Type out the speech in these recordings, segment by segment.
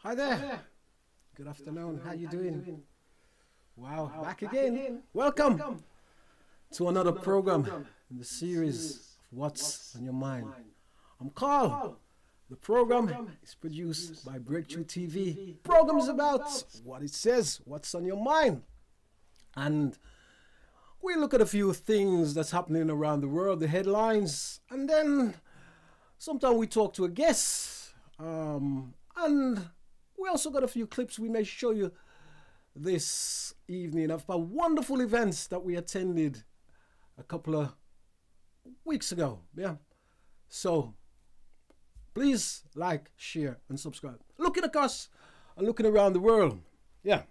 Hi there. Good afternoon. How you doing? Wow, back again. Welcome to another program in the series of What's on Your Mind. I'm Carl. The program is produced by Break Tru TV. Program is about what it says, what's on your mind. And we look at a few things that's happening around the world, the headlines, and then sometimes we talk to a guest. And we also got a few clips we may show you this evening of wonderful events that we attended a couple of weeks ago. Yeah. So please like, share, and subscribe. Looking across and looking around the world. Yeah.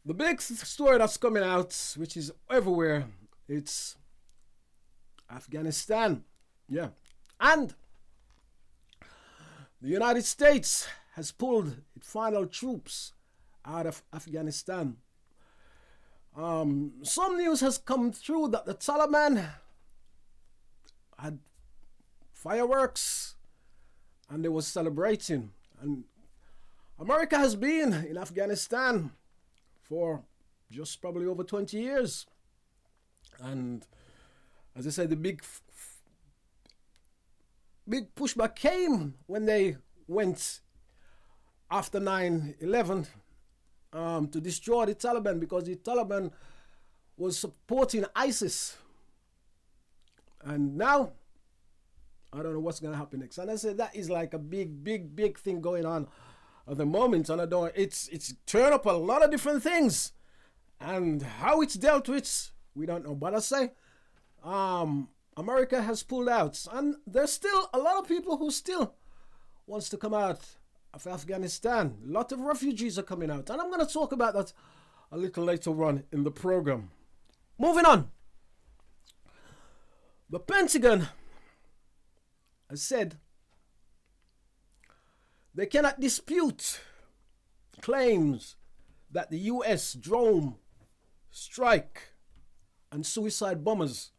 The big story that's coming out, which is everywhere, it's Afghanistan. Yeah. And the United States has pulled its final troops out of Afghanistan. Some news has come through that the Taliban had fireworks and they were celebrating. And America has been in Afghanistan for just probably over 20 years. And as I said, the big pushback came when they went after 9/11 to destroy the Taliban, because the Taliban was supporting ISIS. And now, I don't know what's going to happen next. And I said that is like a big thing going on at the moment. And it's turned up a lot of different things. And how it's dealt with, we don't know. But I say, America has pulled out, and there's still a lot of people who still wants to come out of Afghanistan. A lot of refugees are coming out, and I'm going to talk about that a little later on in the program. Moving on. The Pentagon has said they cannot dispute claims that the U.S. drone strike and suicide bombers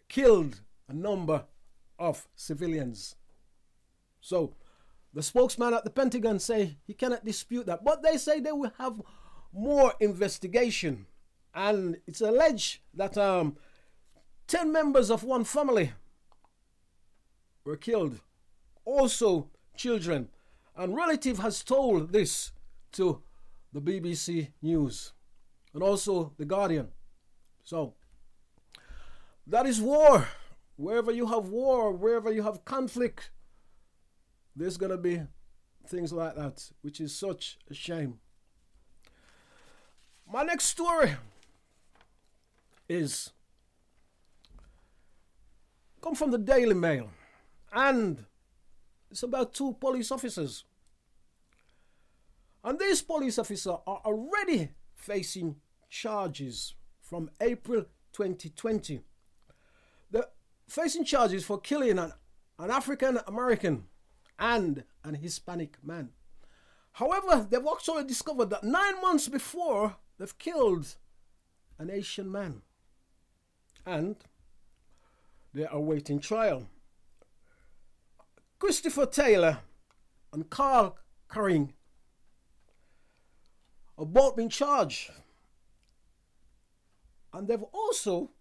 killed a number of civilians. So the spokesman at the Pentagon say he cannot dispute that, but they say they will have more investigation. And it's alleged that 10 members of one family were killed, also children. And relative has told this to the BBC News and also The Guardian. So that is war. Wherever you have war, wherever you have conflict, there's going to be things like that, which is such a shame. My next story is come from the Daily Mail, and it's about 2 police officers. And these police officers are already facing charges from April 2020. They're facing charges for killing an African American and an Hispanic man. However, they've actually discovered that 9 months before, they've killed an Asian man. And they are awaiting trial. Christopher Taylor and Carl Carring are both been charged. And they've also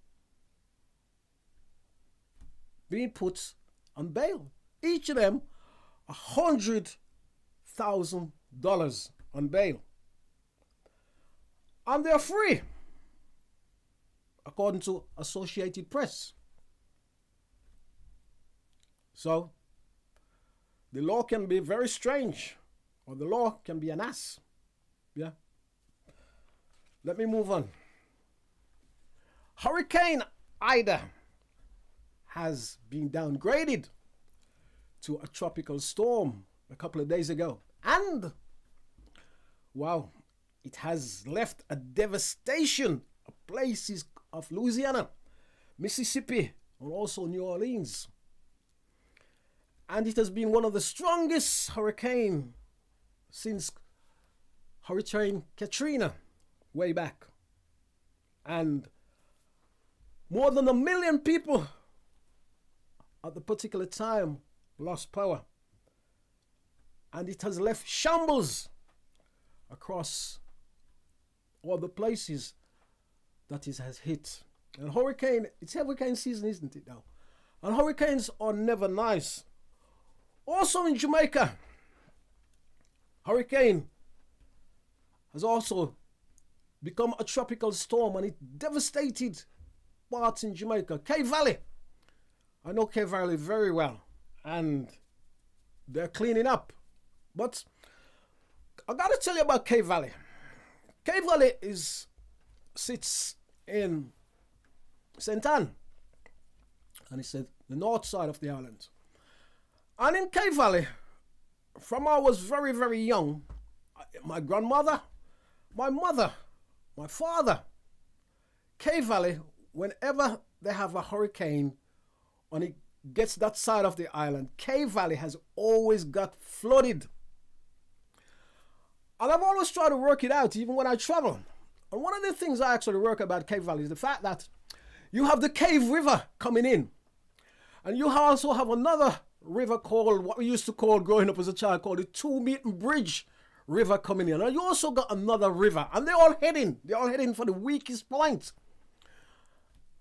being put on bail. Each of them $100,000 on bail. And they're free, according to Associated Press. So, the law can be very strange, or the law can be an ass. Yeah. Let me move on. Hurricane Ida has been downgraded to a tropical storm a couple of days ago. And, wow, it has left a devastation of places of Louisiana, Mississippi, and also New Orleans. And it has been one of the strongest hurricanes since Hurricane Katrina way back. And more than 1 million people at the particular time lost power. And it has left shambles across all the places that it has hit. And it's hurricane season, isn't it now? And hurricanes are never nice. Also in Jamaica, hurricane has also become a tropical storm, and it devastated parts in Jamaica. K Valley. I know K Valley very well, and they're cleaning up. But I gotta tell you about K Valley. K Valley sits in St. Ann, and it's the north side of the island. And in K Valley, from I was very, very young, my grandmother, my mother, my father, K Valley, whenever they have a hurricane and it gets that side of the island, K Valley has always got flooded. And I've always tried to work it out, even when I travel. And one of the things I actually work about Cave Valley is the fact that you have the Cave River coming in. And you also have another river called, what we used to call growing up as a child, called the Two Meeting Bridge River coming in. And you also got another river. And they're all heading for the weakest point.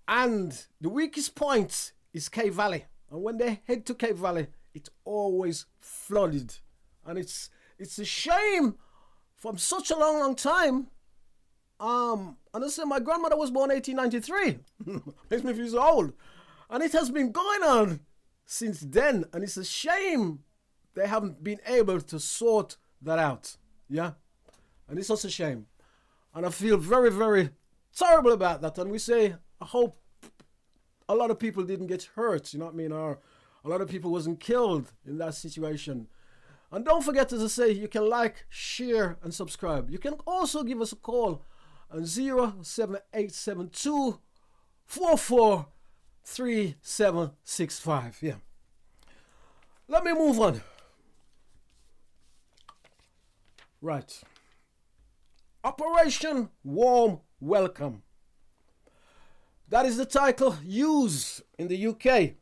And the weakest point is Cave Valley. And when they head to Cave Valley, it's always flooded. And it's a shame from such a long time. And I say my grandmother was born 1893. Makes me feel so old. And it has been going on since then. And it's a shame they haven't been able to sort that out. Yeah? And it's also a shame. And I feel very, very terrible about that. And we say, I hope a lot of people didn't get hurt, you know what I mean? Or a lot of people wasn't killed in that situation. And don't forget, as I say, you can like, share, and subscribe. You can also give us a call on 07872 443765. Yeah. Let me move on. Right. Operation Warm Welcome. That is the title used in the UK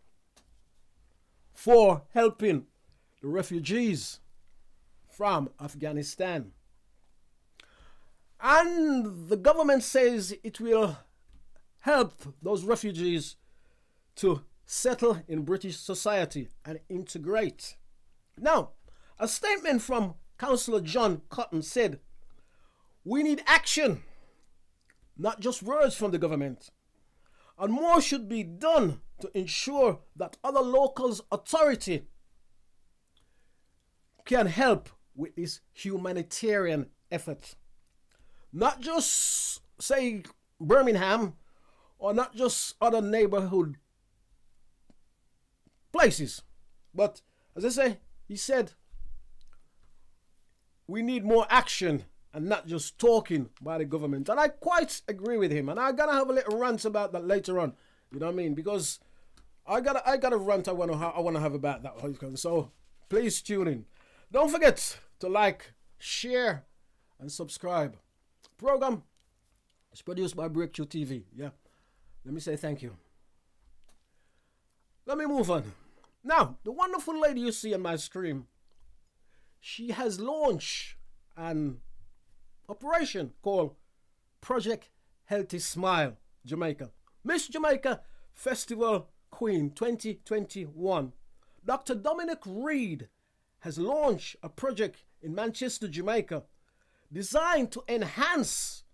for helping the refugees from Afghanistan. And the government says it will help those refugees to settle in British society and integrate. Now, a statement from Councillor John Cotton said, "We need action, not just words from the government. And more should be done to ensure that other local authority can help with this humanitarian effort. Not just, say, Birmingham, or not just other neighborhood places. But, as I say, he said, we need more action and not just talking by the government. And I quite agree with him. And I'm going to have a little rant about that later on. You know what I mean? Because I got a rant I want to have about that. So please tune in. Don't forget to like, share, and subscribe. Program is produced by Break Tru TV. Yeah. Let me say thank you. Let me move on. Now, the wonderful lady you see on my screen, she has launched an operation called Project Healthy Smile Jamaica. Miss Jamaica Festival Queen 2021. Dr. Dominic Reed has launched a project in Manchester, Jamaica, designed to enhance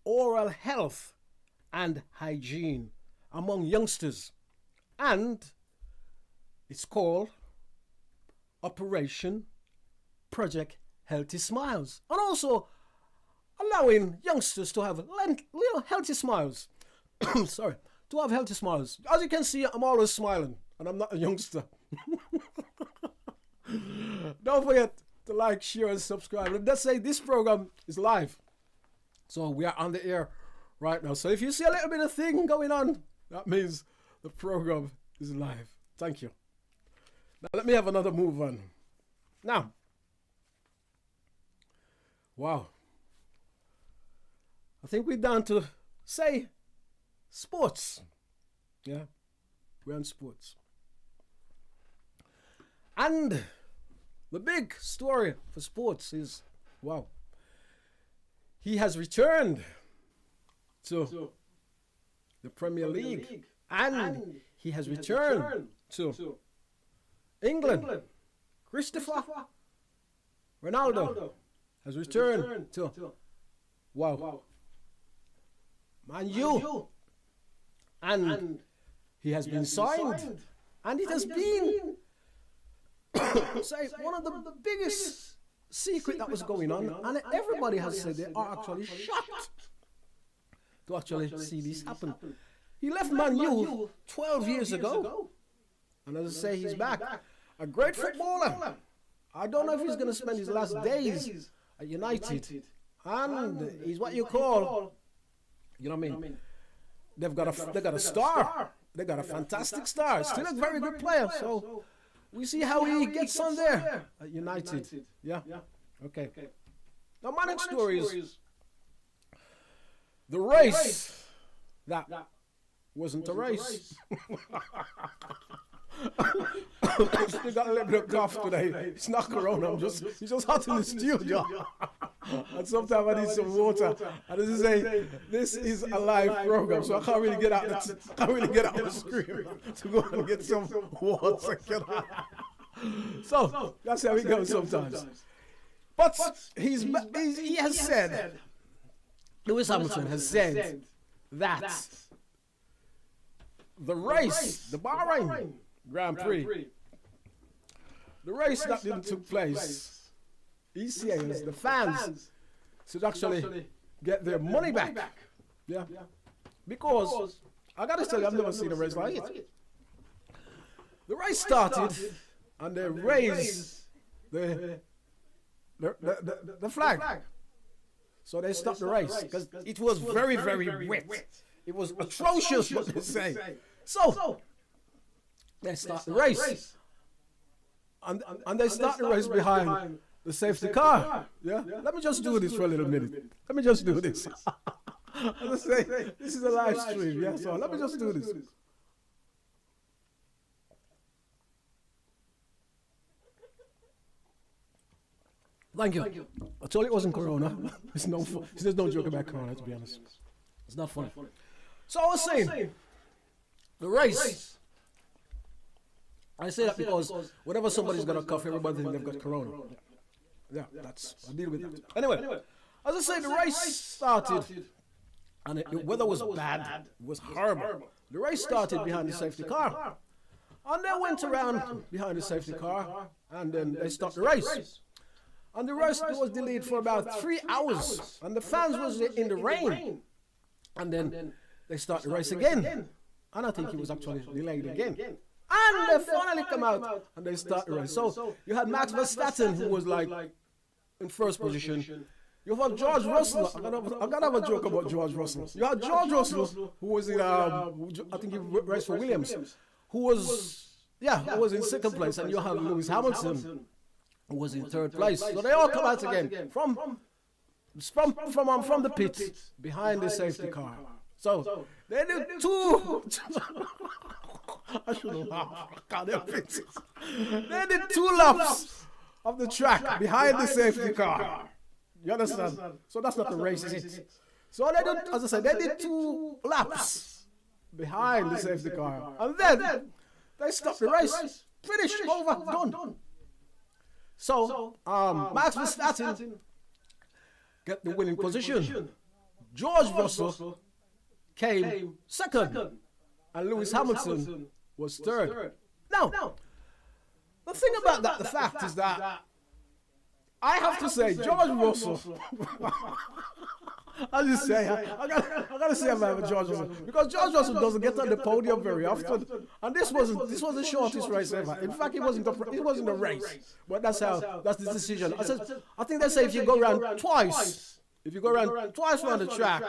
oral health and hygiene among youngsters. And it's called Operation Project Healthy Smiles. And also allowing youngsters to have little healthy smiles. Sorry, to have healthy smiles. As you can see, I'm always smiling, and I'm not a youngster. Don't forget to like, share, and subscribe. And let's say this program is live. So we are on the air right now. So if you see a little bit of thing going on, that means the program is live. Thank you. Now let me have another move on. Now, wow. I think we're down to, say, sports. Yeah, we're on sports. And the big story for sports is, wow, he has returned to the Premier League, and he has returned to England. Christopher Ronaldo has returned to, wow, Man U, and he has been signed, and it has been say one of the biggest secret that was going on, and everybody has said they are actually shocked to actually see this happen. He left Man U 12 years ago, and as I say, he's back. A great footballer. I don't know if he's going to spend his last days at United, and he's what you call, you know what I mean? They've got a star. They got a fantastic star. Still a very good player. So we see how he gets on there at United. Yeah. Okay. Now my next story is the race that wasn't a race. Still got a little bit of cough today. It's not corona. It's just hot in the studio. And sometimes I need some water. And as I say, this is a live program, so I can't really get out the screen to go and get some water. So that's how it goes sometimes. But he has said, Lewis Hamilton has said that the race, the Bahrain Grand Prix, the race that didn't took place, he says the fans should actually get their money back. Yeah. Because I gotta tell you, I've never seen a race like it. The race started and they raised the flag. So they stopped the race because it was very, very wet. It was atrocious, what they say. So they start the race. And they start the race behind the safety car. Yeah? Let me just do this for a little minute. Let me just do this. As I say, this is a live stream, yeah? So let me just do this. Thank you. I told you it wasn't corona. There's no joke about corona, to be honest. It's not funny. So I was saying, the race. I say that because whenever somebody's got a cough, everybody thinks they've got corona. Yeah, I deal with that. Anyway, as I say, the race started, and the weather was bad. It was horrible. The race started behind the safety car. And they went around behind the safety car, and then they stopped the race. And the race was delayed for about 3 hours, and the fans was in the rain. And then they start the race again, and I think it was actually delayed again. And they finally come out and they start the race. So you had Max Verstappen, who was like in first position. You have George Russell. I'm gonna have a joke about George Russell. You had George Russell, who was in I think he raced for Williams, who was in second place, and you have Lewis Hamilton, who was in third place. So they all come out again from the pit behind the safety car. So they did two. I shouldn't laugh. They did 2 laps of the track behind the safety car. You understand? So that's not the race, is it? So they did, as I said, they did 2 laps behind the safety car, and then they stopped the race. Finished, over, done. So Max Verstappen get the winning position. George Russell came second, and Lewis Hamilton was third. Now, the thing about that, the fact is that I have to say, George Russell, I just say, I gotta say about George Russell, because George Russell doesn't get on the podium very often, and this was the shortest race ever. In fact, it wasn't a race, but that's the decision. I think they say if you go around twice around the track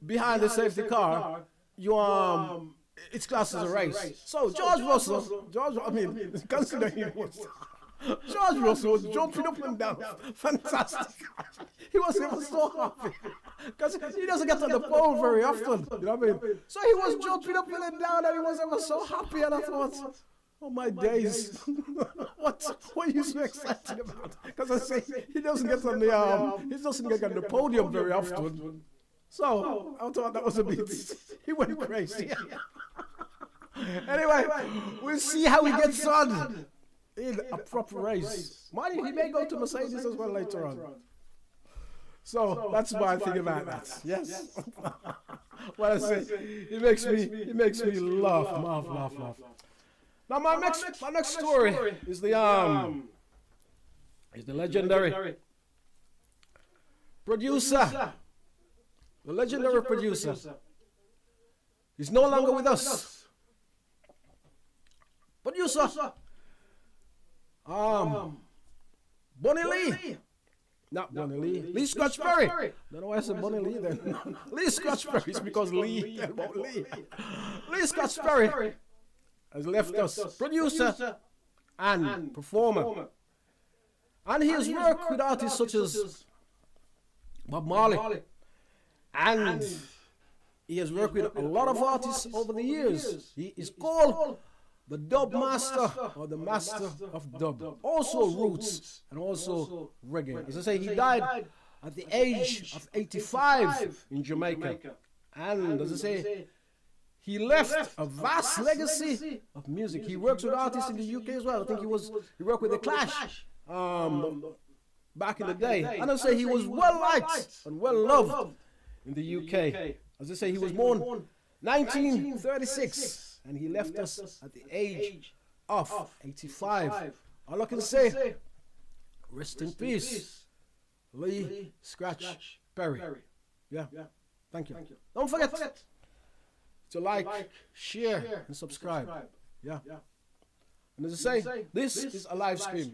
behind the safety car, you it's classed as a race. So George Russell, considering he was. George Russell was jumping up and down. Fantastic. He was so happy. Because he doesn't get on the pole very often. You know what I mean? So he was jumping up and down, and he was ever so happy. And I thought, oh my days. What are you so excited about? Because I say he doesn't get on the he doesn't get on the podium very often. So I thought that was a bit. He went crazy. Anyway, we'll see how he gets on in a proper race. Mind you, he may go to Mercedes as well later on. So that's my thing about that. Yes. What I say, it makes me laugh. Now my next story is the legendary producer. The legendary producer is no longer with us. Producer, Bonnie Lee. Not Bonnie Lee. Lee Scratch Perry. Don't know why I said Bonnie Lee then. Lee Scratch Perry is because Lee. Lee Scratch Perry has left us. Producer and performer. And he has worked with artists such as Bob Marley. And he has worked with a lot of artists over the years. He is called the dub master or the master of dub. Also roots and also reggae. As I say, he died at the age of 85 in Jamaica. And as I say, he left a vast legacy of music. He works with artists in the UK as well. I think he worked with The Clash back in the day. And as I say, he was well liked and well loved in the UK. As I say, he was born 1936. And he left us at the age of 85. All I can say, rest in peace, Lee Scratch Perry. Yeah, thank you. Don't forget to like, share, and subscribe. Yeah. And as I say, this is a live stream.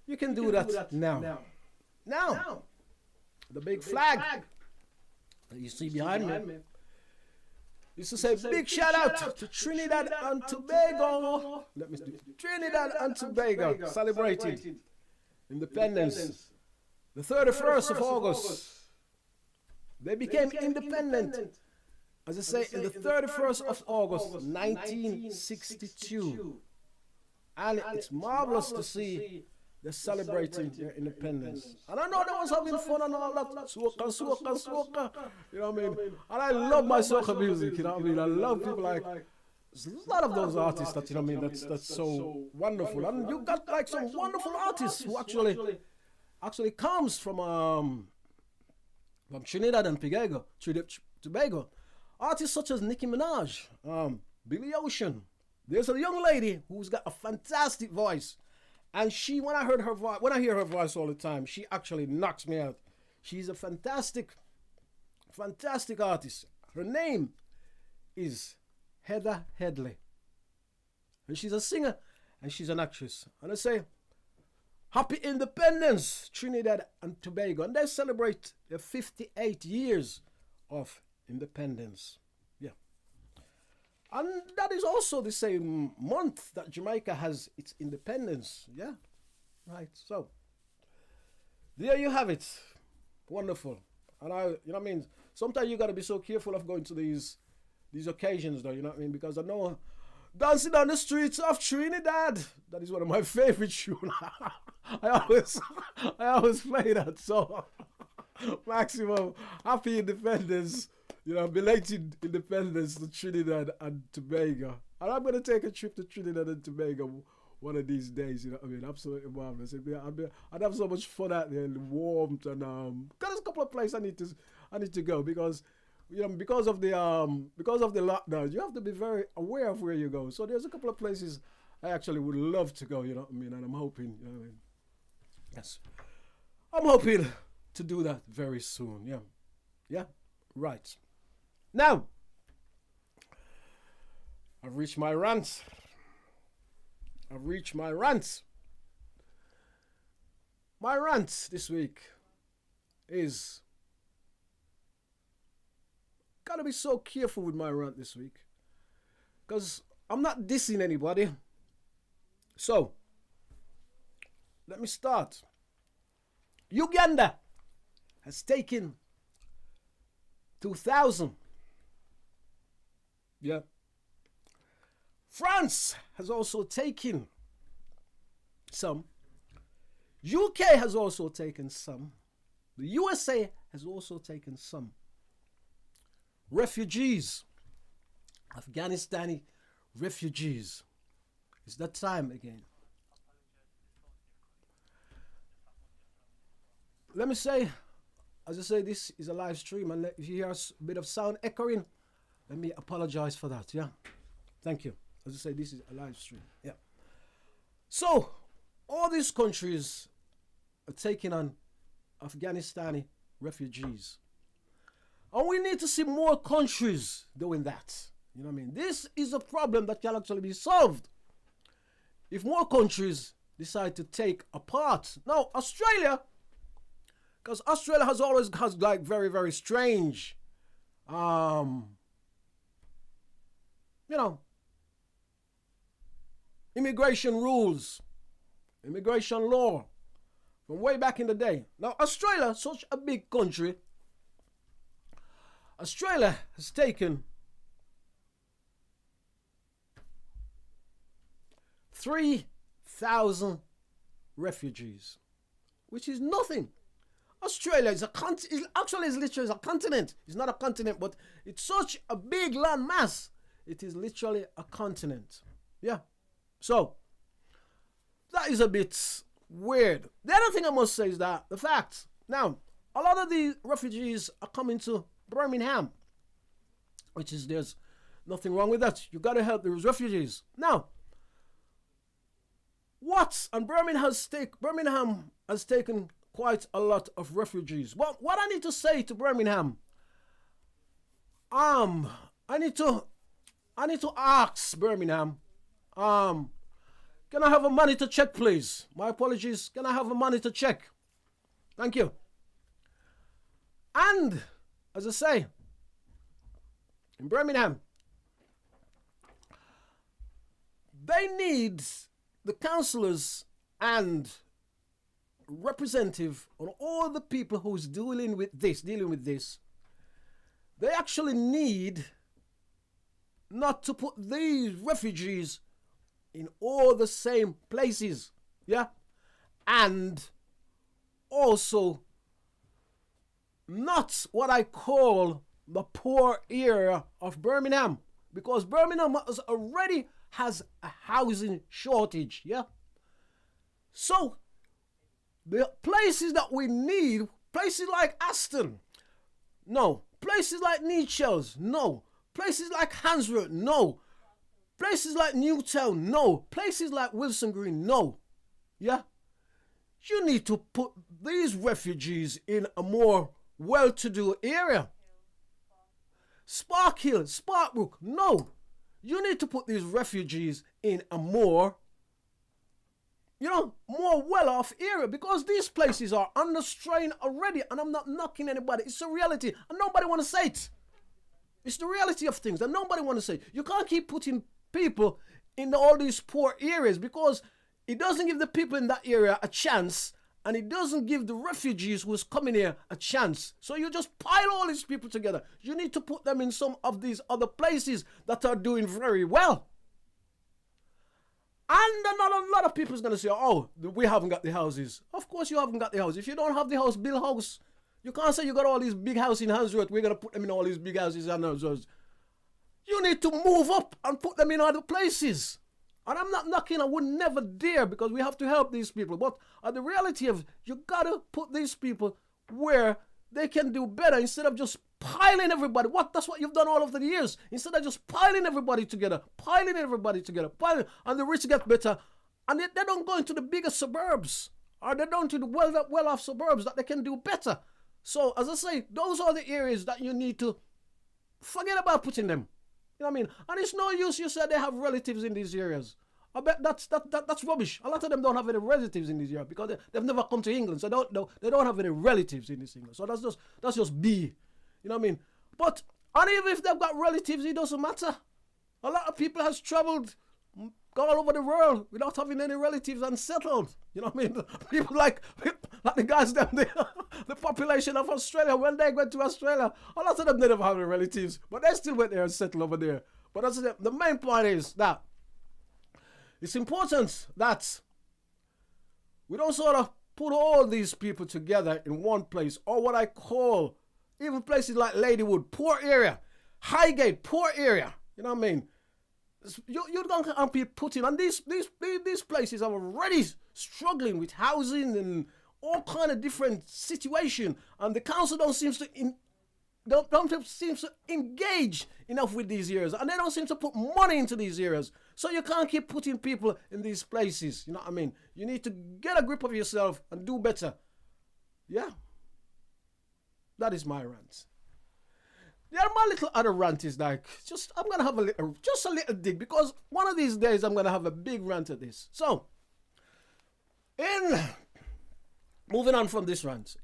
You can do that now. Now, the big flag that you see behind me used to say big shout out to Trinidad and Tobago. Let me do Trinidad and Tobago celebrated independence the 31st of August. They became independent, as I say, in the 31st of August 1962. And it's marvelous to see they're celebrating their independence. And I know they was having fun and all that. Soca. You know what I mean? And I love my soca music, you know what I mean? I love people like, there's a lot of those artists that, you know what I mean, that's so wonderful. And you got like some wonderful artists who actually comes from Trinidad and Tobago. Artists such as Nicki Minaj, Billy Ocean. There's a young lady who's got a fantastic voice. And when I hear her voice all the time, she actually knocks me out. She's a fantastic artist. Her name is Heather Headley. And she's a singer and she's an actress. And I say, Happy Independence, Trinidad and Tobago. And they celebrate their 58 years of independence. Yeah. And that is also the same month that Jamaica has its independence. Yeah. Right. So, there you have it. Wonderful. And you know what I mean? Sometimes you got to be so careful of going to these occasions, though, you know what I mean? Because I know Dancing on the Streets of Trinidad, that is one of my favorite tunes. I always play that. So, maximum happy independence, you know, belated independence to Trinidad and Tobago. And I'm going to take a trip to Trinidad and Tobago one of these days, you know what I mean? Absolutely marvelous. I'd have so much fun out there and warmth and because there's a couple of places I need to go because, you know, because of the lockdown, you have to be very aware of where you go. So there's a couple of places I actually would love to go, you know what I mean? And I'm hoping, you know what I mean? Yes. I'm hoping to do that very soon. Yeah. Yeah. Right. Now, I've reached my rant. My rant this week is gotta be so careful with my rant this week because I'm not dissing anybody. So, let me start. Uganda has taken 2,000. Yeah. France has also taken some. UK has also taken some. The USA has also taken some. Refugees, Afghanistani refugees. It's that time again. Let me say, as I say, this is a live stream, and if you hear a bit of sound echoing, let me apologize for that, yeah? Thank you. As I say, this is a live stream, yeah. So, all these countries are taking on Afghanistani refugees. And we need to see more countries doing that. You know what I mean? This is a problem that can actually be solved if more countries decide to take a part. Now, Australia, because Australia has always has like very, very strange, immigration rules, immigration law from way back in the day. Now, Australia, such a big country, Australia has taken 3,000 refugees, which is nothing. Australia is literally a continent. It's not a continent, but it's such a big land mass. It is literally a continent. Yeah. So, that is a bit weird. The other thing I must say is that the fact, now, a lot of the refugees are coming to Birmingham, which is, there's nothing wrong with that. You got to help those refugees. Now, Birmingham has taken quite a lot of refugees. Well, what I need to say to Birmingham, I need to ask Birmingham, can I have a money to check, please? My apologies. Can I have a money to check? Thank you. And, as I say, in Birmingham, they need the councillors and representative on all the people who's dealing with this. They actually need not to put these refugees in all the same places, yeah? And also not what I call the poor area of Birmingham, because Birmingham already has a housing shortage, yeah? So, the places that we need, places like Aston, no. Places like Nechells, no. Places like Hansworth, no. Places like Newtown, no. Places like Wilson Green, no. Yeah? You need to put these refugees in a more well-to-do area. Spark Hill, Sparkbrook, no. You need to put these refugees in a more well-off area, because these places are under strain already, and I'm not knocking anybody. It's a reality, and nobody want to say it. It's the reality of things, and nobody want to say it. You can't keep putting people in all these poor areas, because it doesn't give the people in that area a chance, and it doesn't give the refugees who's coming here a chance. So you just pile all these people together. You need to put them in some of these other places that are doing very well. And a lot of people is going to say, oh, we haven't got the houses. Of course you haven't got the house. If you don't have the house, build house. You can't say you got all these big houses in Hansworth. We're going to put them in all these big houses and houses. You need to move up and put them in other places. And I'm not knocking, I would never dare, because we have to help these people. But the reality of, you got to put these people where they can do better, instead of just piling everybody. That's what you've done all of the years. Instead of just piling everybody together, piling, and the rich get better, and they don't go into the bigger suburbs, or they don't to the well-off suburbs that they can do better. So, as I say, those are the areas that you need to forget about putting them. You know what I mean? And it's no use you say they have relatives in these areas. I bet that's rubbish. A lot of them don't have any relatives in this area, because they've never come to England, so they don't have any relatives in this England. So that's just B. You know what I mean? But, and even if they've got relatives, it doesn't matter. A lot of people has traveled all over the world without having any relatives and settled. You know what I mean? People like the guys down there, the population of Australia, when they went to Australia, a lot of them didn't have any relatives, but they still went there and settled over there. But as I said, the main point is that it's important that We don't sort of put all these people together in one place, or what I call even places like Ladywood, poor area, Highgate, poor area. You know what I mean? You're going to be put in, and these places are already struggling with housing and all kind of different situation, and the council don't seem to engage enough with these areas, and they don't seem to put money into these areas. So you can't keep putting people in these places. You know what I mean? You need to get a grip of yourself and do better. Yeah. That is my rant. Yeah, my little other rant is like, I'm going to have a little dig, because one of these days I'm going to have a big rant at this. So, moving on from this rant,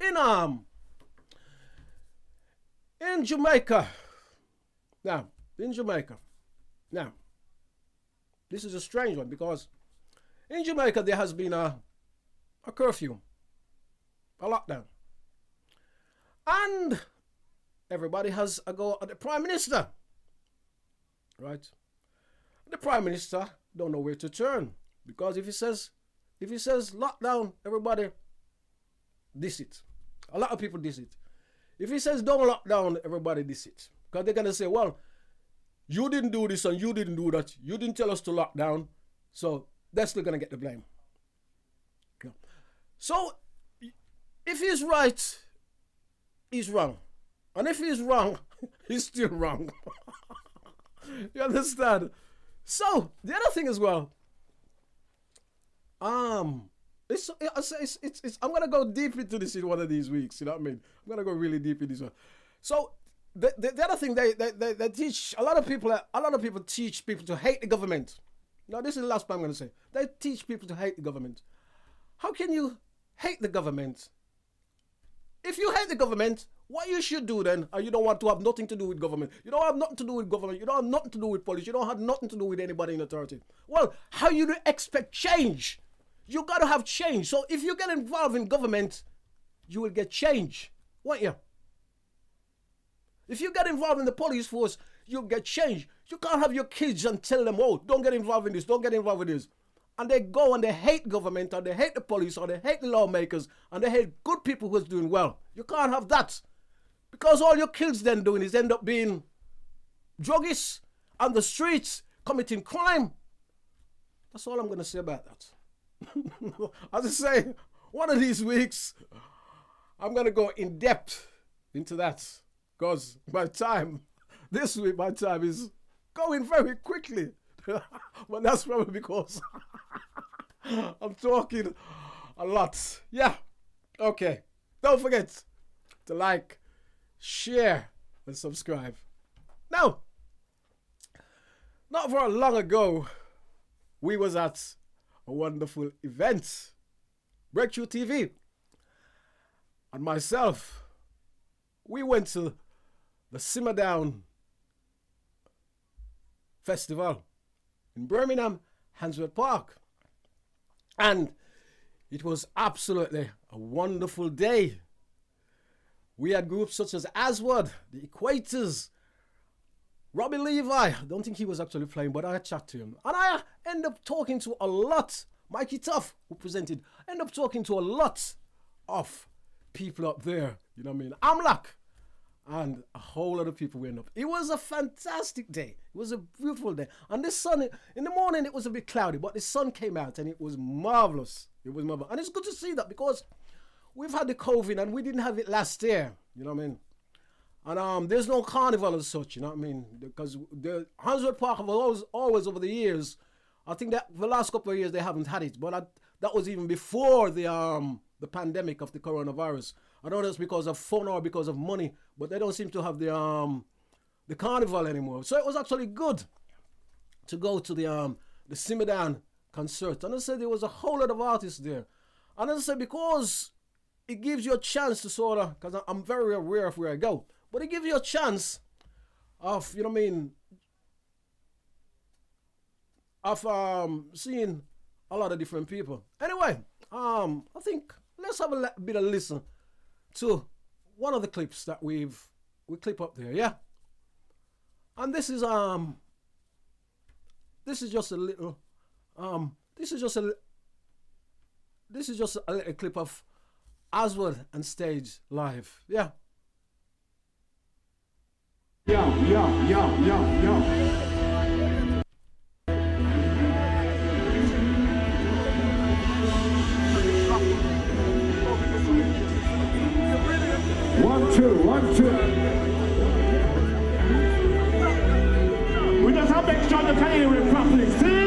in Jamaica, now, this is a strange one, because in Jamaica there has been a curfew, a lockdown, and everybody has a go at the Prime Minister, right? The Prime Minister don't know where to turn, because if he says lockdown, everybody diss it. A lot of people diss it. If he says don't lock down, everybody diss it. Because they're going to say, well, you didn't do this and you didn't do that. You didn't tell us to lock down. So they're still going to get the blame. Yeah. So if he's right, he's wrong. And if he's wrong, he's still wrong. You understand? So the other thing as well, I'm gonna go deep into this in one of these weeks. You know what I mean? I'm gonna go really deep in this one. So the other thing they teach a lot of people teach people to hate the government. Now this is the last part I'm gonna say. They teach people to hate the government. How can you hate the government? If you hate the government, what you should do then, and you don't want to have nothing to do with government, you don't have nothing to do with government, you don't have nothing to do with police, you don't have nothing to do with anybody in authority. Well, how you do expect change? You got to have change. So if you get involved in government, you will get change, won't you? If you get involved in the police force, you'll get change. You can't have your kids and tell them, oh, don't get involved in this, don't get involved with this. And they go and they hate government, or they hate the police, or they hate the lawmakers, and they hate good people who's doing well. You can't have that. Because all your kids then doing is end up being druggists on the streets, committing crime. That's all I'm going to say about that. As I say, one of these weeks, I'm going to go in depth into that. Because this week, my time is going very quickly. But that's probably because I'm talking a lot. Yeah. Okay. Don't forget to like, share, and subscribe. Now, not very long ago, we was at a wonderful event, Break Tru TV, and myself, we went to the Simmer Down Festival in Birmingham, Hansworth Park, and it was absolutely a wonderful day. We had groups such as Aswad, the Equators, Robbie Levi. I don't think he was actually playing, but I chat to him. And I end up talking to a lot, Mikey Tuff, who presented, end up talking to a lot of people up there. You know what I mean? Amlak. And a whole lot of people went up. It was a fantastic day. It was a beautiful day. And the sun, in the morning it was a bit cloudy, but the sun came out and it was marvelous. It was marvelous. And it's good to see that, because we've had the COVID and we didn't have it last year. You know what I mean? And there's no carnival as such, you know what I mean? Because the Hansworth Park have always over the years, I think that the last couple of years they haven't had it, but that was even before the pandemic of the coronavirus. I don't know if it's because of fun or because of money, but they don't seem to have the carnival anymore. So it was actually good to go to the Simmer Down concert. And I said there was a whole lot of artists there. And as I said, because it gives you a chance to sort of, because I'm very aware of where I go, but it gives you a chance of, you know what I mean, of seeing a lot of different people. Anyway, I think let's have a bit of listen to one of the clips that we clip up there, yeah? And this is just a little this is just a little clip of Oswald and Stage live. Yeah. Yo. 1, 2, 1, 2. We just have to make sure the can hear it properly. See?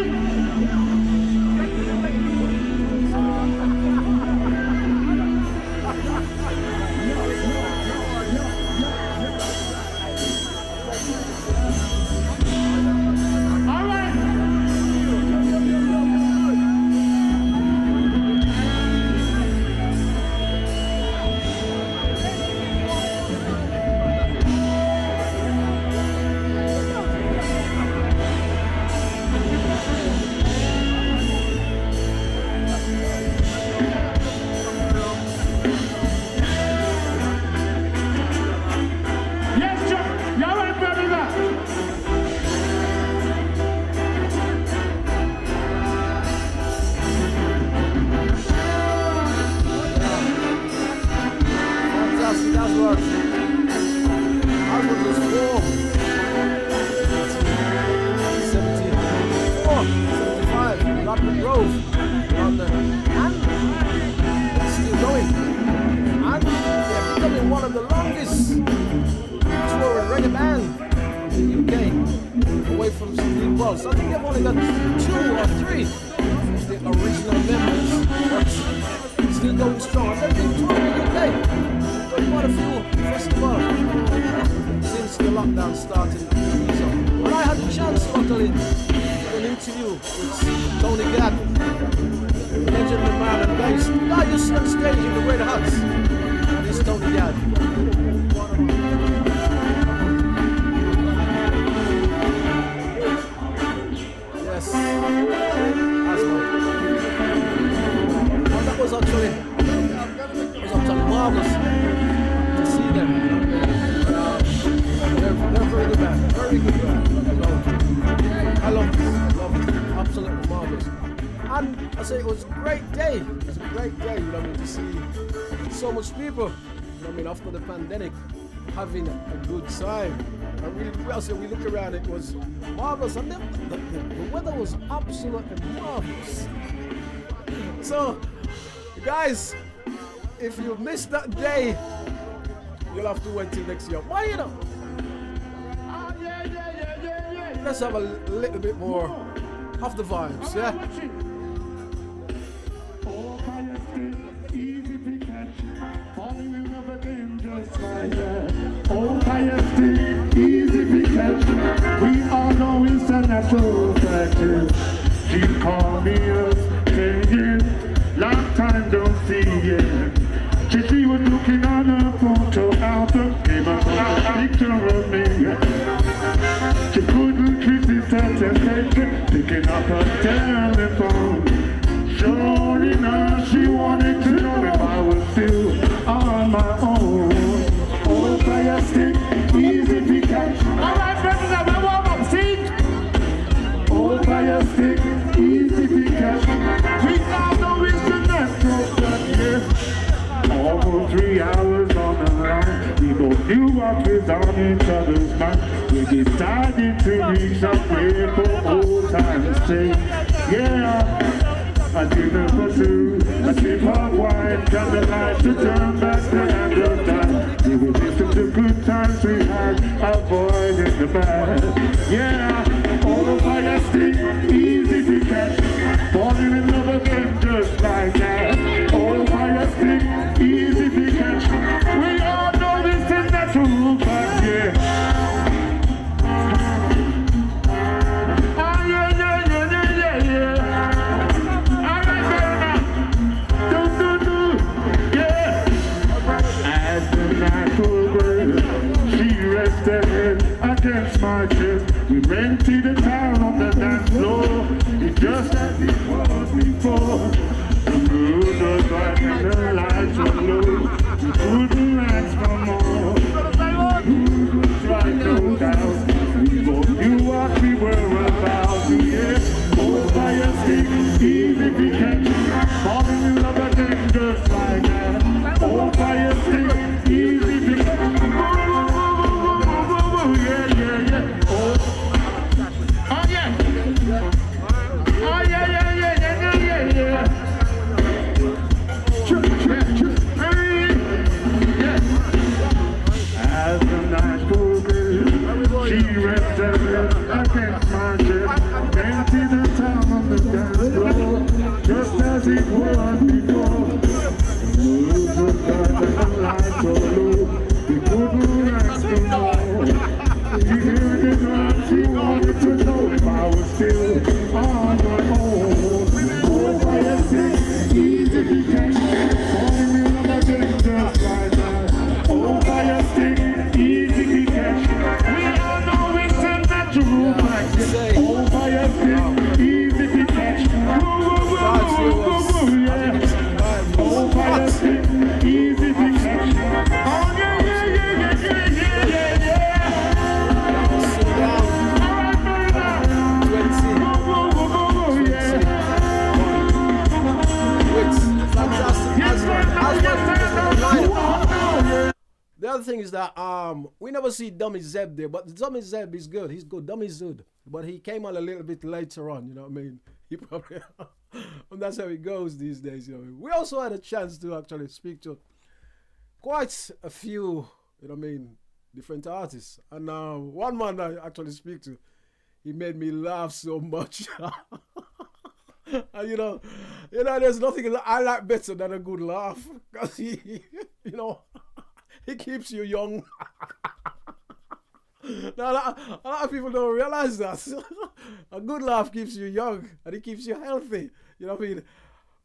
After the pandemic, having a good time. And we look around, it was marvelous, and the weather was absolutely marvelous. So, guys, if you missed that day, you'll have to wait till next year. Why, you know? Let's have a little bit more of the vibes, yeah? Oh, fire stick, easy to catch. We all know it's a natural practice. She called me up, saying, long time don't see it. She was looking on her photo album, came up with a picture of me. She couldn't resist her temptation, picking up her telephone. Sure enough, she wanted to know if I was still on my own. Oh, fire stick, easy to catch. All right, brothers, I'm going to warm up, see? Oh, fire stick, easy to catch. We all know it's the natural stuff, yeah. Almost 3 hours on the line. We both knew what was on each other's mind. We decided to reach somewhere for old time's sake. Yeah. I didn't pursue a sip of wine, candlelight to turn back the hand of time. We were missing the good times we had, avoiding the bad. Yeah, all the fire stick, easy to catch. Falling in love again just like that. All the fire stick, easy to catch. We all know this is natural fact, yeah. Against my chest, we ran like one before. Moves so bright and the lights so low. We couldn't ask for more. You hear the drum, she wanted to know if I was still on my own. Oh, by a stick, easy to catch. Falling in love again just like that. Oh, by a stick, easy to catch. We all know it's a natural fact. Oh, by a stick, easy to catch. Yeah. Oh, by a stick, easy to catch. Oh, yeah, yeah, yeah, yeah, yeah, yeah, yeah. The other thing is that we never see Dummy Zeb there, but Dummy Zeb is good. He's good. Dummy Zud, but he came on a little bit later on. You know what I mean? He probably and that's how it goes these days. You know, we also had a chance to actually speak to quite a few. You know what I mean? Different artists, and one man I actually speak to, he made me laugh so much. And there's nothing that I like better than a good laugh, because he keeps you young. Now, a lot of people don't realize that. A good laugh keeps you young, and it keeps you healthy. You know what I mean?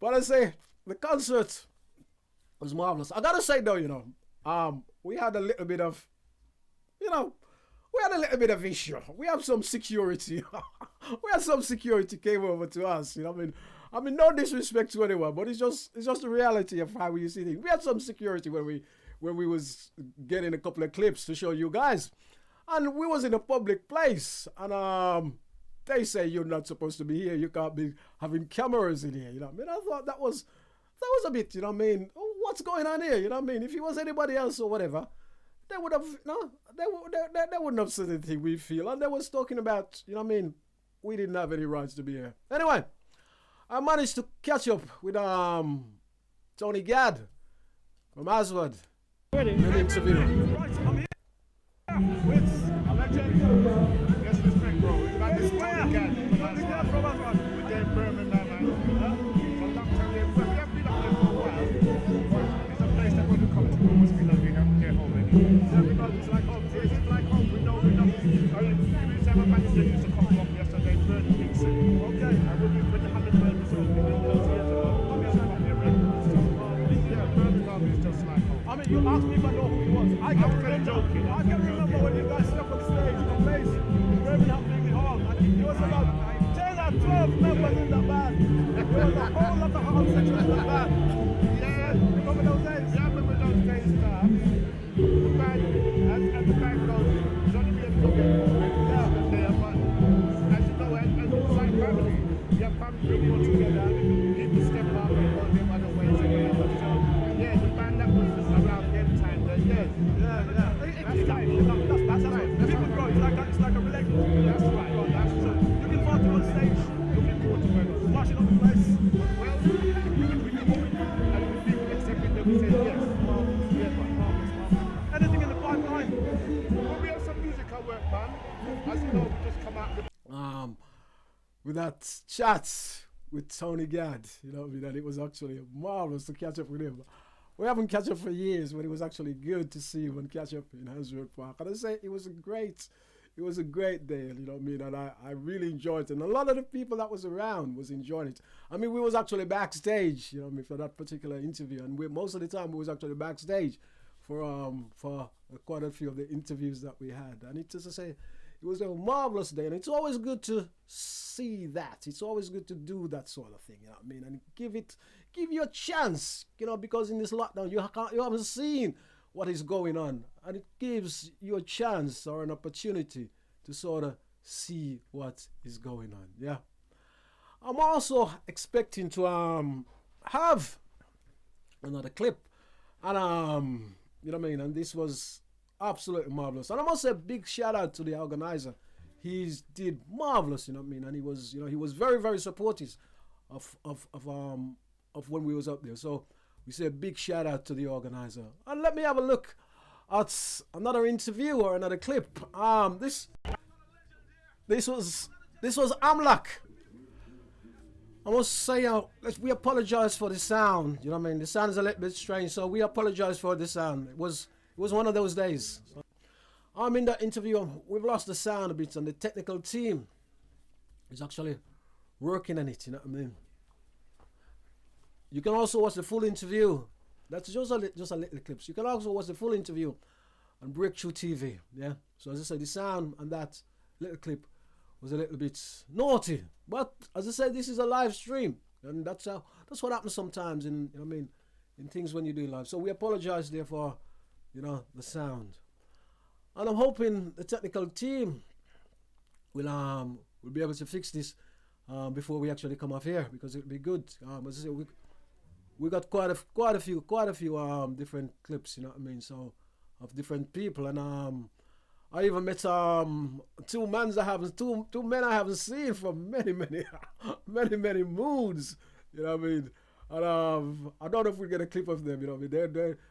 But I say, the concert was marvelous. I gotta say though, we had a little bit of, issue. We have some security. We had some security came over to us. You know what I mean, no disrespect to anyone, but it's just the reality of how we see things. We had some security when we was getting a couple of clips to show you guys, and we was in a public place, and they say you're not supposed to be here. You can't be having cameras in here. You know what I mean? I thought that was a bit. You know what I mean? What's going on here? You know what I mean? If it was anybody else or whatever, they would have they wouldn't have said anything we feel. And they was talking about, you know what I mean, we didn't have any rights to be here. Anyway, I managed to catch up with Tony Gadd from Aswad. Ready? An interview. Right, I'm here with a legend. Yes, respect, bro. Like this Tony Gadd from Aswad. We're there in Birmingham, man. From that time, we have been up there for a while. It's a place that when we come to, we must be loving and get home. Because it's like home. It's like home. We know. Every time a manager used to come from yesterday, Birmingham City. Okay. And when we had the Birmingham City, we did those years ago. Yeah, Birmingham is just like home. I mean, you asked me if I know who he was. I can remember when you guys stepped on stage in a place in Birmingham Music Hall. And there was about 10 or 12 members in the band. There was a whole lot of hard sections in the band. Yeah, remember those days? Yeah, I remember those days. The band, as the band goes, it's only been a couple of there, but as you know, as it's like family, your family really all together. People step up and go them other ways and whatever. So, yeah, the band that was just around them time, then, yeah. That's right. People grow, it's like a relationship. That's right. Looking forward to on stage, looking forward to marching on the place. Well, we do what we do, and with people accepting them, we say yes. Anything in the pipeline? Well, we have some musical work, man. As you know, we just come out with that chat with Tony Gadd, you know what I mean? And it was actually marvelous to catch up with him. We haven't catch up for years, but it was actually good to see him and catch up in Hansford Park. And I say it was a great day, you know what I mean? And I really enjoyed it. And a lot of the people that was around was enjoying it. I mean, we was actually backstage, you know what I mean, for that particular interview. And most of the time we was actually backstage for quite a few of the interviews that we had. And it just to say, it was a marvelous day, and it's always good to see that. It's always good to do that sort of thing, you know what I mean? And give you a chance, you know, because in this lockdown you haven't seen what is going on, and it gives you a chance or an opportunity to sort of see what is going on. Yeah, I'm also expecting to have another clip, and you know what I mean. And this was absolutely marvelous, and I must say big shout out to the organizer. He did marvelous, you know what I mean, and he was very, very supportive of when we was up there. So we say a big shout out to the organizer. And let me have a look at another interview or another clip. This was Amlak I must say, we apologize for the sound. You know what I mean? The sound is a little bit strange, so we apologize for the sound. It was one of those days. In that interview, we've lost the sound a bit, and the technical team is actually working on it. You know what I mean? You can also watch the full interview. That's just a little clips. You can also watch the full interview on Break Tru TV. Yeah. So as I said, the sound on that little clip was a little bit naughty. But as I said, this is a live stream, and that's what happens sometimes in in things when you do live. So we apologize there for the sound, and I'm hoping the technical team will be able to fix this before we actually come off here, because it'll be good. As I said, we got quite a few different clips, so of different people, and I even met two men I haven't seen for many moods, And I don't know if we get a clip of them,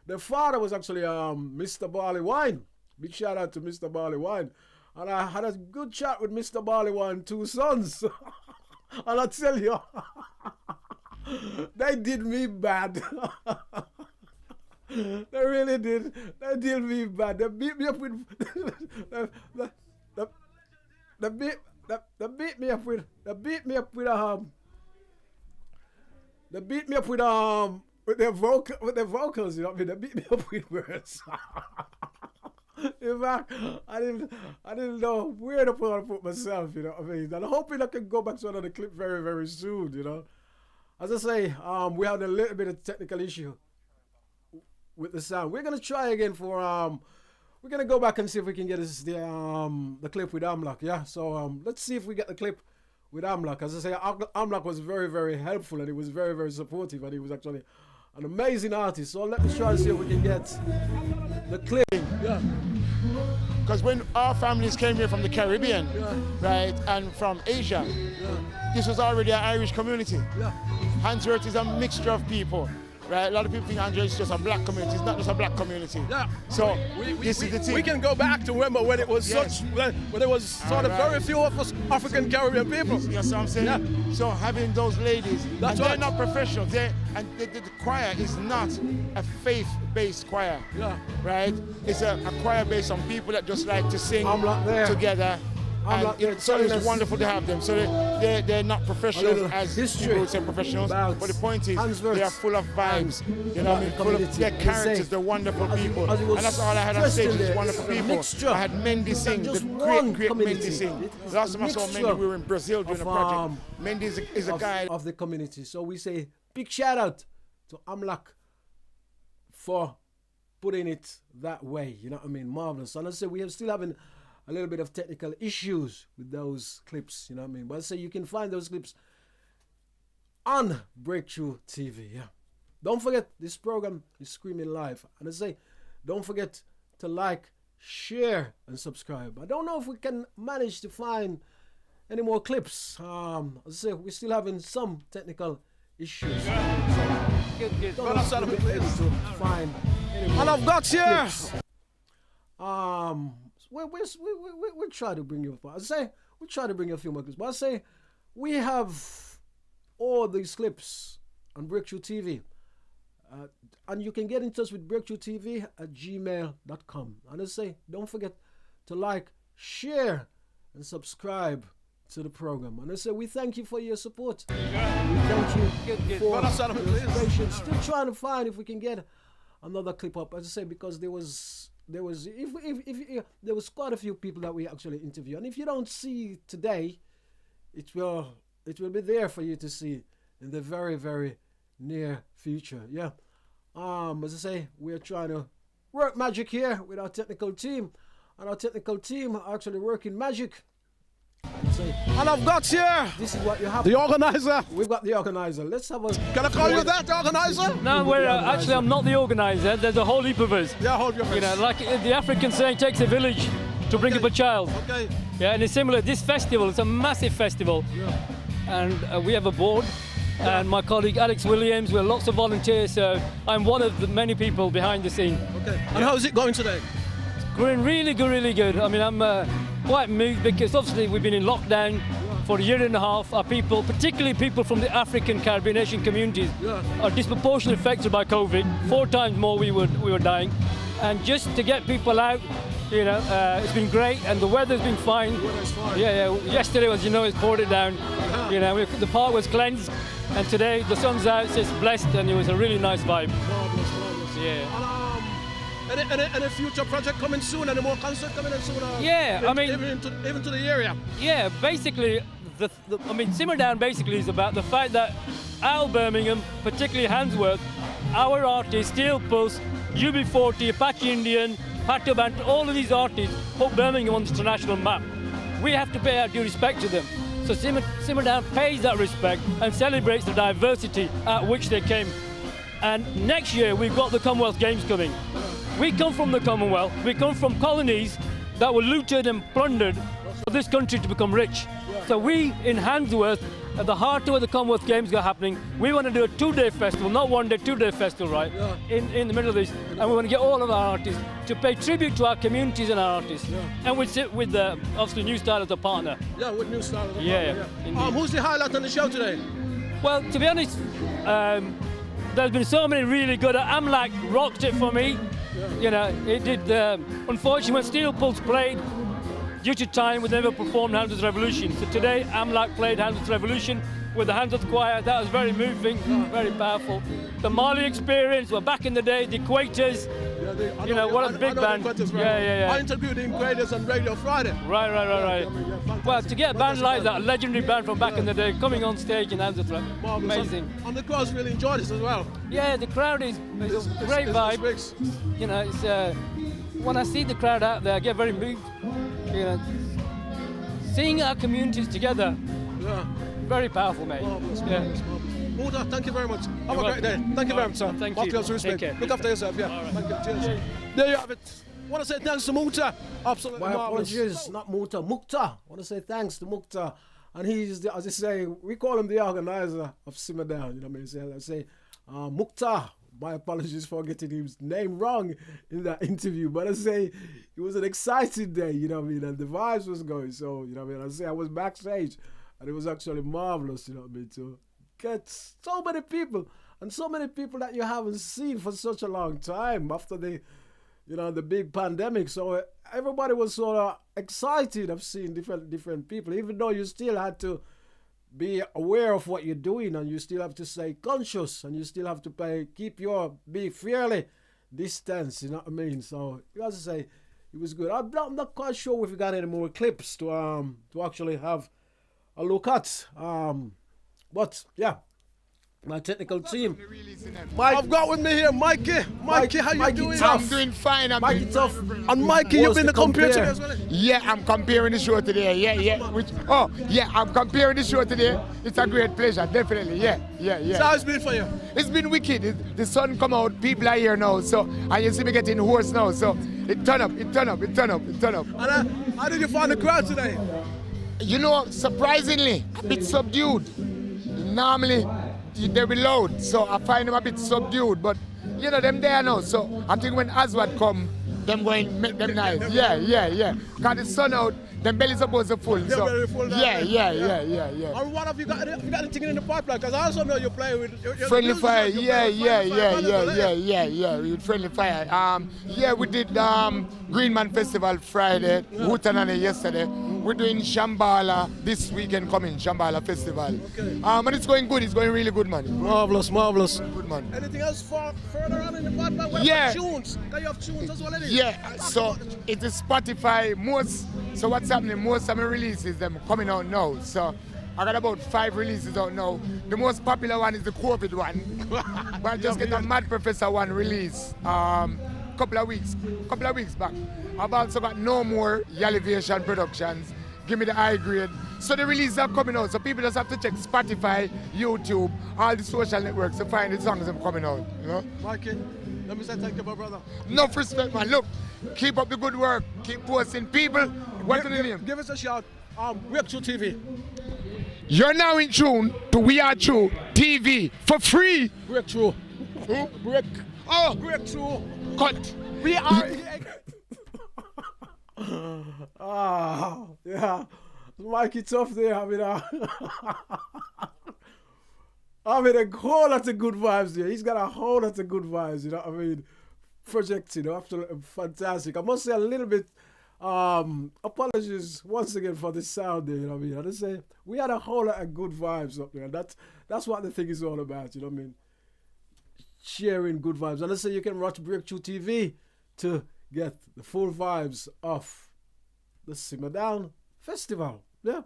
Their father was actually Mr. Barley Wine. Big shout out to Mr. Barley Wine. And I had a good chat with Mr. Barley Wine, 2 sons. And I tell you, they did me bad. They really did. They did me bad. They beat me up with. They beat me up with their vocals. They beat me up with words. In fact, I didn't know where to put myself. And I'm hoping I can go back to another clip very, very soon. As I say, we had a little bit of technical issue with the sound. We're gonna try again for we're gonna go back and see if we can get the clip with Amlak. Yeah, so let's see if we get the clip with Amlak. As I say, Amlak was very, very helpful, and he was very, very supportive, and he was actually an amazing artist. So let me try to see if we can get the clip. Yeah. Because when our families came here from the Caribbean, right, and from Asia, this was already an Irish community. Yeah. Handsworth is a mixture of people. Right, a lot of people think Andrea is just a black community. It's not just a black community. Yeah. So this is the thing. We can go back to remember when it was when there was sort of very few of us African Caribbean people. You know what I'm saying? Yeah. So having those ladies, they're not professional. The choir is not a faith-based choir. Yeah. Right? It's a choir based on people that just like to sing together. So it's wonderful to have them. So they're not professionals as people would say professionals, but the point is they are full of vibes. You know what I mean? Full of their characters, they're wonderful people. And that's all I had on stage, is wonderful people. I had Mendy sing, the great Mendy sing. Last time I saw Mendy, we were in Brazil doing a project. Mendy is a guy of the community. So we say big shout out to Amlak for putting it that way. You know what I mean? Marvelous. And I say we are still having a little bit of technical issues with those clips, you know what I mean? But I say you can find those clips on Break Tru TV, yeah. Don't forget, this program is streaming live. And I say, don't forget to like, share, and subscribe. I don't know if we can manage to find any more clips. As I say, we're still having some technical issues. Good. Don't know if we'll be able to find any more And I've got here. clips. We'll try to bring you. I say we'll try to bring you a few more clips. But I say we have all these clips on Break Tru TV, and you can get in touch with breaktruTV@gmail.com. And I say don't forget to like, share, and subscribe to the program. And I say we thank you for your support. We thank you for your patience. Still trying to find if we can get another clip up. As I say, because there was quite a few people that we actually interviewed, and if you don't see today, it will be there for you to see in the very, very near future. Yeah. As I say, we're trying to work magic here with our technical team, and our technical team are actually working magic. And I've got here This is what you have. the organizer. We've got the organizer. Let's have a. Can I call you that, organizer? No, actually I'm not the organizer. There's a whole heap of us. Yeah, hold your face. You know, like the African saying, it takes a village to bring up a child. Okay. Yeah, and it's similar. This festival, it's a massive festival, and we have a board. And my colleague Alex Williams, we're lots of volunteers, so I'm one of the many people behind the scene. Okay. And how's it going today? Going really good, really good. I mean, I'm quite moved because obviously we've been in lockdown for a year and a half, our people, particularly people from the African, Caribbean, Asian communities, are disproportionately affected by COVID. 4 times more we were dying. And just to get people out, you know, it's been great, and the weather's been fine. Yeah. Yesterday, as you know, it poured it down. You know, the park was cleansed, and today the sun's out, it's just blessed, and it was a really nice vibe. Marvelous. Yeah. And any future project coming soon? Any more concert coming in soon? Yeah, I mean, even to the area. Yeah, basically, I mean, Simmer Down basically is about the fact that our Birmingham, particularly Handsworth, our artists, Steel Pulse, UB40, Apache Indian, Pato Band, all of these artists put Birmingham on the international map. We have to pay our due respect to them. So Simmer Down pays that respect and celebrates the diversity at which they came. And next year, we've got the Commonwealth Games coming. We come from the Commonwealth. We come from colonies that were looted and plundered for this country to become rich. So we, in Handsworth, at the heart of where the Commonwealth Games are happening, we want to do a 2-day festival, not 1-day, 2-day festival, right? In the middle of this. And we want to get all of our artists to pay tribute to our communities and our artists. And we sit with, obviously, New Style as a partner. Yeah, with New Style as a partner. Yeah. Who's the highlight on the show today? Well, to be honest, there's been so many really good. Amlak rocked it for me. You know, it did. Unfortunately, when Steel Pulse played, due to time, we never performed Handsworth Revolution. So today, Amlak played Handsworth Revolution with the Handsworth Choir. That was very moving, very powerful. The Mali Experience, well, back in the day, the Equators. You know, what a big band. Yeah. I interviewed the Downgraded on Radio Friday. Right. Well, to get a band like that, a legendary band from back in the day, coming on stage in Handsworth, amazing. And the crowds really enjoyed this as well. Yeah, the crowd is a great vibe. You know, it's when I see the crowd out there, I get very moved. You know, seeing our communities together, very powerful, mate. Muta, thank you very much. Have a great day. Thank you very much, sir. Thank you. Respect. Look after yourself, Right. Thank you. Cheers. There you have it. I want to say thanks to Muta. Absolutely My marvelous. apologies, not Muta, Mukta. I want to say thanks to Mukta. And he's, as I say, we call him the organizer of Simmer Down. You know what I mean? I say, Mukta. My apologies for getting his name wrong in that interview. But I say, it was an exciting day, you know what I mean? And the vibes was going. So, you know what I mean? I say, I was backstage. And it was actually marvelous, you know what I mean? To get so many people. And so many people that you haven't seen for such a long time after the, you know, the big pandemic. So everybody was sort of excited of seeing different people, even though you still had to be aware of what you're doing, and you still have to stay conscious, and you still have to be fairly distanced, you know what I mean? So, as I say, it was good. I'm not quite sure if we got any more clips to actually have a look at. But yeah, my technical team. I've got with me here Mikey. Mikey, how you doing? I'm doing fine. I'm Mikey doing Tough. And Mikey, you've been the compare today as well? Yeah, I'm comparing the show today. Yeah. I'm comparing the show today. It's a great pleasure, definitely. Yeah. So how's it been for you? It's been wicked. The sun come out, people are here now, so, and you see me getting hoarse now, so it turn up. And how did you find the crowd today? You know, surprisingly, a bit subdued. Normally, they be loud, so I find them a bit subdued, but you know, them there now, so I think when Aswad come, them going make them nice. Yeah. Cause the sun out, them belly's supposed to full. They're very full. Yeah. And what have you got anything in the pipeline? Because I also know you play with Friendly Fire, yeah, with Friendly Fire. Yeah, we did Green Man Festival Friday, Wootanane yesterday. We're doing Shambhala this weekend coming, Shambhala Festival. Okay. And it's going good, it's going really good, man. Marvelous. Good, man. Anything else further on in the pipeline? What Yeah. about tunes? Can you have tunes as well? Yeah, so it is Spotify. So what's happening, most of my releases, them coming out now. So I got about 5 releases out now. The most popular one is the COVID one. But I just get a Mad Professor one release couple of weeks back. I've also got No More Yelevation Productions. Give me the high grade. So the releases are coming out. So people just have to check Spotify, YouTube, all the social networks to find the songs that are coming out. You know? Mikey, let me say thank you, my brother. Enough respect, man. Look, keep up the good work. Keep posting people. What's the name? Give us a shout. Break Tru TV. You're now in tune to We Are Tru TV for free. Break Tru. Break. Oh, Break Tru. cut. We are. Yeah. Mikey Tough there. I mean, a whole lot of good vibes there. He's got a whole lot of good vibes, you know what I mean? Projected, absolutely fantastic. I must say a little bit, apologies once again for the sound there, you know what I mean? I just say, we had a whole lot of good vibes up there. That's what the thing is all about, you know what I mean? Sharing good vibes. And I say you can watch Break Tru TV to get the full vibes of the Simmer Down Festival. Yeah.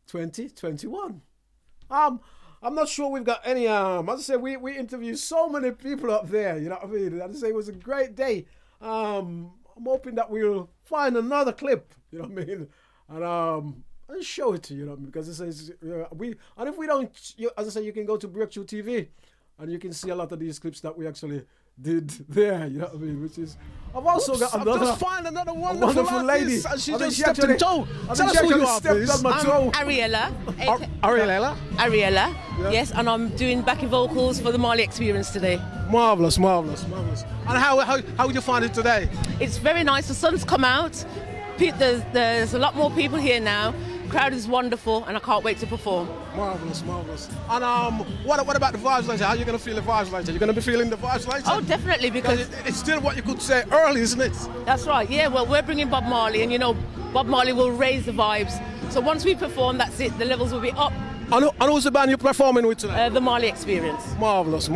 2021. I'm not sure we've got any, as I say, we interviewed so many people up there, you know what I mean? As I say, it was a great day. I'm hoping that we'll find another clip, you know what I mean? And show it to you, know, because it says, and if we don't, as I say, you can go to Break Tru TV and you can see a lot of these clips that we actually did there, you know what I mean? Which is, I've also got another, just find another wonderful lady. And she just stepped in toe. Tell us who you are, please. I'm Ariella. Ariella? Ariella, yes, and I'm doing backing vocals for the Mali Experience today. Marvellous. And how would you find it today? It's very nice. The sun's come out. There's a lot more people here now. Crowd is wonderful, and I can't wait to perform. Marvellous. And what about the vibes later? How are you going to feel the vibes later? You're going to be feeling the vibes later? Oh, definitely, because it's still what you could say early, isn't it? That's right. Yeah, well, we're bringing Bob Marley, and you know, Bob Marley will raise the vibes. So once we perform, that's it. The levels will be up. And who's the band you're performing with tonight? The Mali Experience. Marvellous.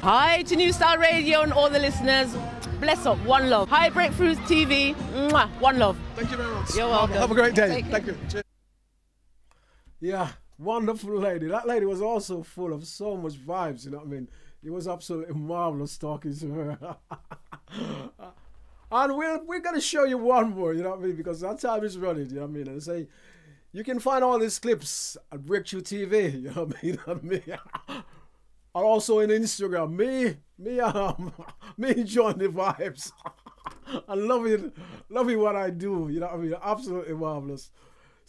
Hi to New Style Radio and all the listeners. Bless up, one love. Hi, Break Tru TV. Mwah, one love. Thank you very much. You're welcome. Have a great day. Thank you. Yeah, wonderful lady. That lady was also full of so much vibes, you know what I mean? It was absolutely marvelous talking to her. And we're going to show you one more, you know what I mean? Because our time is running, you know what I mean? And I say, you can find all these clips at Break Tru TV, you know what I mean? And also in Instagram. Me enjoying the vibes. And loving what I do, you know what I mean? Absolutely marvelous.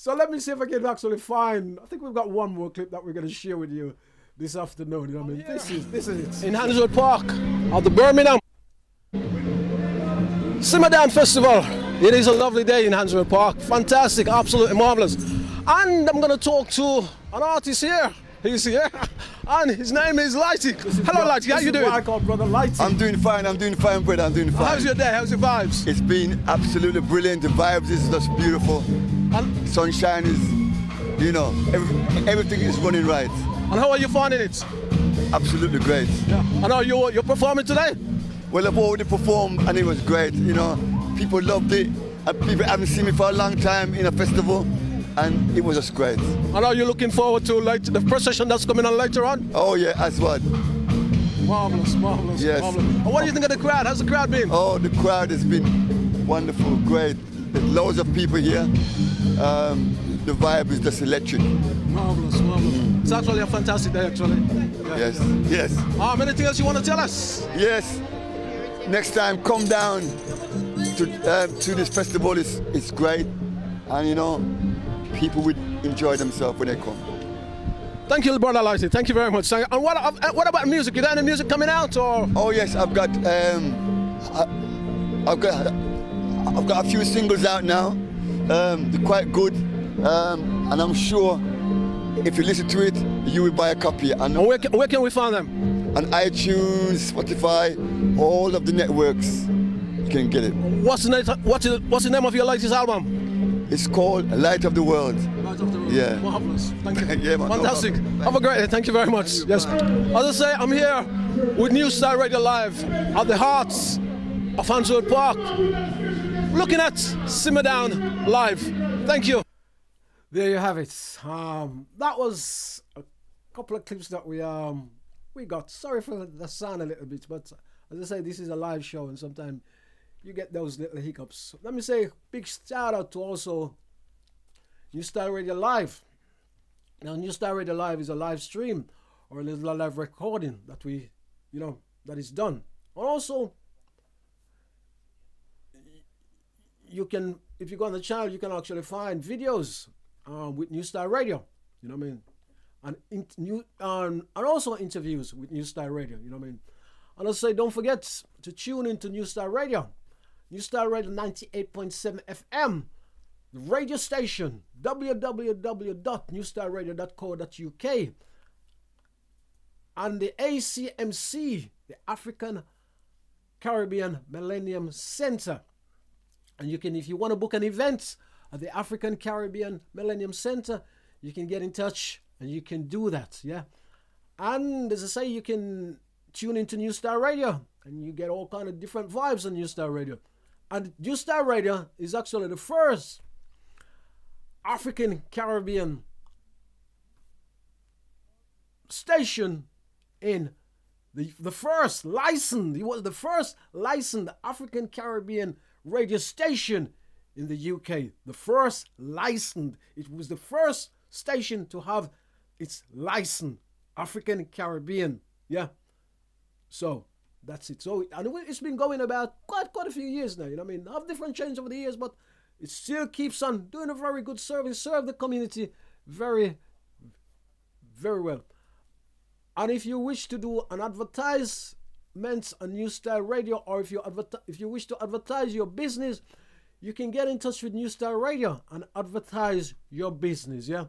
So let me see if I can actually find, I think we've got one more clip that we're going to share with you this afternoon, you know what I mean? This is it. In Hanswood Park at the Birmingham Simmer Down Festival. It is a lovely day in Hanswood Park. Fantastic, absolutely marvellous. And I'm going to talk to an artist here. He's here. And his name is Lighty. Hello, Lighty. How you doing? I call Brother Lighty. I'm doing fine, brother. I'm doing fine. How's your day? How's your vibes? It's been absolutely brilliant. The vibes is just beautiful. And sunshine is, you know, everything is running right. And how are you finding it? Absolutely great. Yeah. And are you're performing today? Well, I've already performed and it was great. You know, people loved it. And people haven't seen me for a long time in a festival. And it was just great. And are you looking forward to the procession that's coming on later on? Oh yeah, as what? Marvellous. Yes. Marvellous. And what do you think of the crowd? How's the crowd been? Oh, the crowd has been wonderful, great. There's loads of people here. The vibe is just electric. Marvellous. It's actually a fantastic day, actually. Yeah. Yes. Anything else you want to tell us? Yes. Next time, come down to this festival. It's great. And you know, people would enjoy themselves when they come. Thank you, Brother Lighty. Thank you very much. And what about music? Is there any music coming out, or? Oh yes, I've got a few singles out now. They're quite good, and I'm sure if you listen to it, you will buy a copy. And where can we find them? On iTunes, Spotify, all of the networks. You can get it. What's the name of your latest album? It's called Light of the World. Light of the World. Yeah. Marvelous. Thank you. Yeah, man, fantastic. Have a great day. Thank you very much. Yes. As I say, I'm here with New Style Radio Live at the heart of Hanswood Park, looking at Simmer Down live. Thank you. There you have it. That was a couple of clips that we got. Sorry for the sound a little bit, but as I say, this is a live show, and sometimes you get those little hiccups. Let me say big shout out to also New Style Radio Live. Now, New Style Radio Live is a live stream or a little live recording that that is done. And also, you can, if you go on the channel, you can actually find videos with New Style Radio. You know what I mean? And also interviews with New Style Radio. You know what I mean? And I'll say, don't forget to tune into New Style Radio. New Style Radio 98.7 FM. the radio station, www.newstarradio.co.uk, and the ACMC, the African Caribbean Millennium Center. And you can, if you want to book an event at the African Caribbean Millennium Center, you can get in touch and you can do that, yeah. And as I say, you can tune into New Star Radio and you get all kind of different vibes on New Star Radio. And New Star Radio is actually the first African Caribbean station in the first licensed, it was the first licensed African Caribbean radio station in the UK. The first licensed, it was the first station to have its license, African Caribbean, yeah. So that's it. So and it's been going about quite a few years now. You know what I mean? Have different changes over the years, but it still keeps on doing a very good service, serve the community very, very well. And if you wish to do an advertisement on New Style Radio, or if you wish to advertise your business, you can get in touch with New Style Radio and advertise your business, yeah.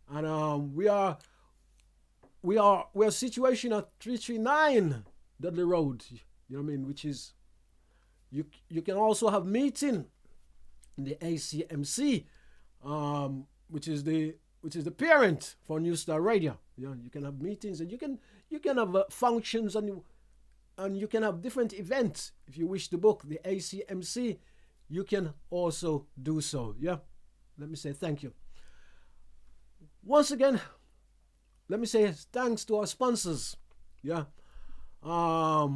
And we are situated at 339 Dudley Road, you know what I mean, which is you can also have meeting in the ACMC, which is the parent for New Star Radio. Yeah, you can have meetings and you can have functions and you can have different events. If you wish to book the ACMC, you can also do so. Yeah, let me say thank you. Once again, let me say thanks to our sponsors. Yeah, our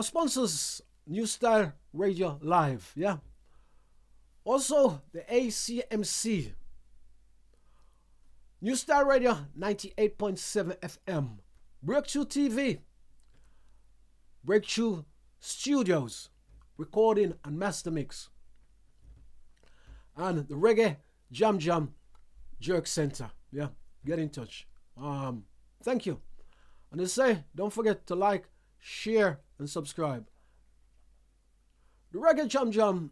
sponsors, New Style Radio Live. Yeah. Also, the ACMC, New Star Radio 98.7 FM, Break Tru TV, Break Tru Studios, recording and master mix, and the Reggae Jam Jam Jerk Center. Yeah, get in touch. Thank you. And I say, don't forget to like, share, and subscribe. The Reggae Jam Jam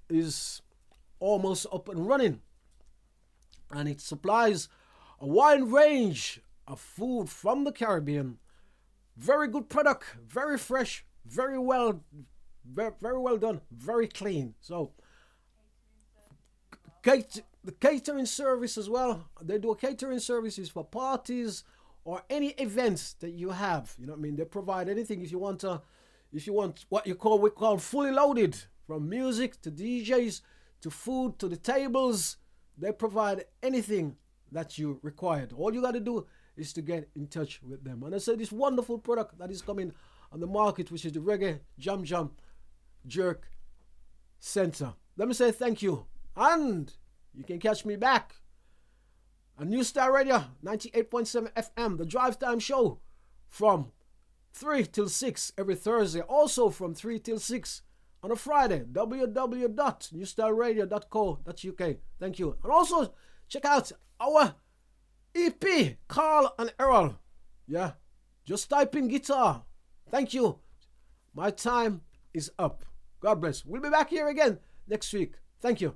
is almost up and running, and it supplies a wide range of food from the Caribbean. Very good product, very fresh, very well done, very clean. So the catering service as well, they do catering services for parties or any events that you have, you know what I mean. They provide anything. If you want what we call fully loaded, from music to DJs to food to the tables, they provide anything that you required. All you got to do is to get in touch with them. And I say this wonderful product that is coming on the market, which is the Reggae Jam Jam Jerk Center. Let me say thank you. And you can catch me back on New Star Radio 98.7 FM, the Drive Time Show, from 3 till 6 every Thursday. Also from 3 till 6 on a Friday, www.newstarradio.co.uk. Thank you. And also check out our EP, Carl and Errol. Yeah, just type in guitar. Thank you. My time is up. God bless. We'll be back here again next week. Thank you.